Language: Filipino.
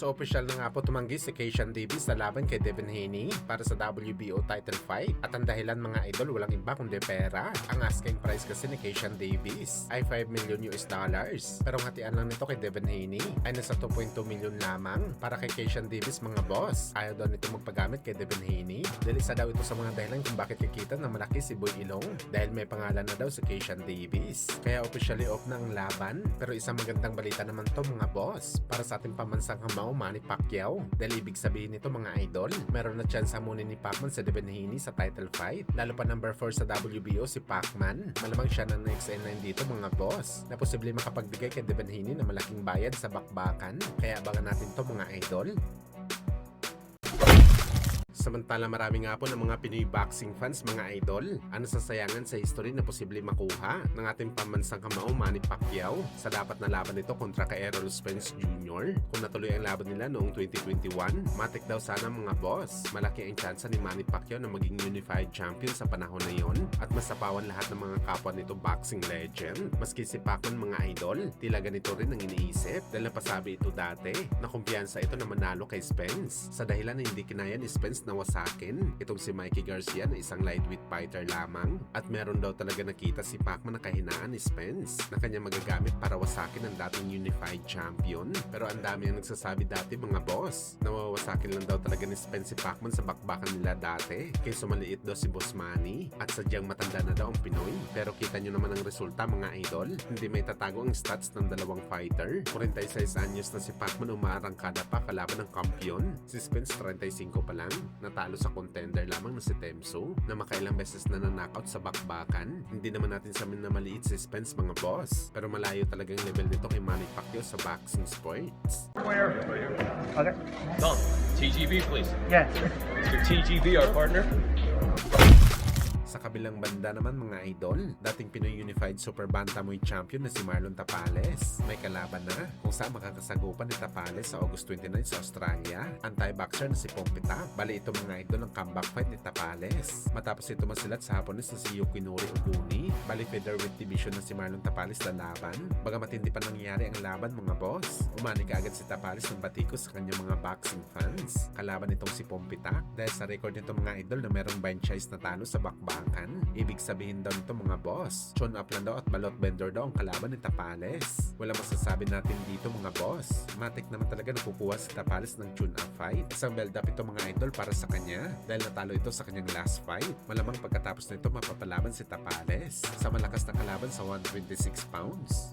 So official na nga po tumanggi si Keishan Davis sa laban kay Devin Haney para sa WBO title fight. At ang dahilan mga idol walang iba kundi pera. Ang asking price kasi ni Keishan Davis ay $5 million. Pero ang hatian lang nito kay Devin Haney ay nasa 2.2 million lamang para kay Keishan Davis mga boss. Ayaw daw nito magpagamit kay Devin Haney dahil isa daw ito sa mga dahilan kung bakit kikita na malaki si Boy Ilong dahil may pangalan na daw si Keishan Davis. Kaya officially off na ang laban. Pero isang magandang balita naman to mga boss para sa ating pamansang hamaw Manny Pacquiao. Dahil ibig sabihin nito mga idol, meron na chance hamunin ni Pacman sa Devin Haney sa title fight. Lalo pa number 4 sa WBO si Pacman. Malamang siya na next in line dito mga boss na posible makapagbigay kay Devin Haney na malaking bayad sa bakbakan. Kaya abangan natin to mga idol. Samantala marami nga po ng mga Pinoy boxing fans mga idol ang nasasayangan sa history na posible makuha ng ating pamansang kamao Manny Pacquiao sa dapat na laban nito kontra kay Errol Spence Jr. Kung natuloy ang laban nila noong 2021, matik daw sana mga boss. Malaki ang tsansa ni Manny Pacquiao na maging unified champion sa panahon na yon at masapawan lahat ng mga kapwa nito boxing legend. Maski si Pacman mga idol, tila ganito rin ang iniisip dahil napasabi ito dati na kumpiyansa ito na manalo kay Spence sa dahilan na hindi kinaya ni Spence na wasakin itong si Mikey Garcia na isang lightweight fighter lamang at meron daw talaga nakita si Pacman na kahinaan ni Spence na kanya magagamit para wasakin ang dating unified champion. Pero ang dami ang nagsasabi dati mga boss na mawawasakin lang daw talaga ni Spence si Pacman sa bakbakan nila dati kaysa maliit daw si Boss Manny at sadyang matanda na daw ang Pinoy. Pero kita nyo naman ang resulta mga idol, hindi may tatago ang stats ng dalawang fighter. 46 anyos na si Pacman umarangkada pa kalaban ng kampiyon. Si Spence 35 pa lang, natalo sa contender lamang na si Temso na makailang beses na na-knockout sa bakbakan. Hindi naman natin sabihin na maliit si Spence mga boss, pero malayo talagang level nito kay Manny Pacquiao sa boxing sports. Where? Okay. Tom, TGV please. Yeah. Mr. TGV, our partner. Sa kabilang banda naman mga idol, dating Pinoy Unified Super Bantamweight Champion na si Marlon Tapales. May kalaban na kung saan makakasagupan ni Tapales sa August 29 sa Australia. Anti-boxer na si Pompita. Bali ito mga idol ang comeback fight ni Tapales. Matapos ito masilat sa Hapones na si Yukinori Oguni. Bali featherweight division na si Marlon Tapales na laban. Baga matindi pa nangyari ang laban mga boss. Umani ka agad si Tapales ng batikos sa kanyang mga boxing fans. Kalaban itong si Pompita dahil sa record nito mga idol na merong franchise na talo sa bakbakan. Ibig sabihin daw nito mga boss, tune up lang daw at balot bender daw ang kalaban ni Tapales. Wala masasabi natin dito mga boss. Matik naman talaga nakukuha si Tapales ng tune up fight. Isang build up ito mga idol para sa kanya dahil natalo ito sa kanyang last fight. Malamang pagkatapos nito mapapalaban si Tapales sa malakas na kalaban sa 126 pounds.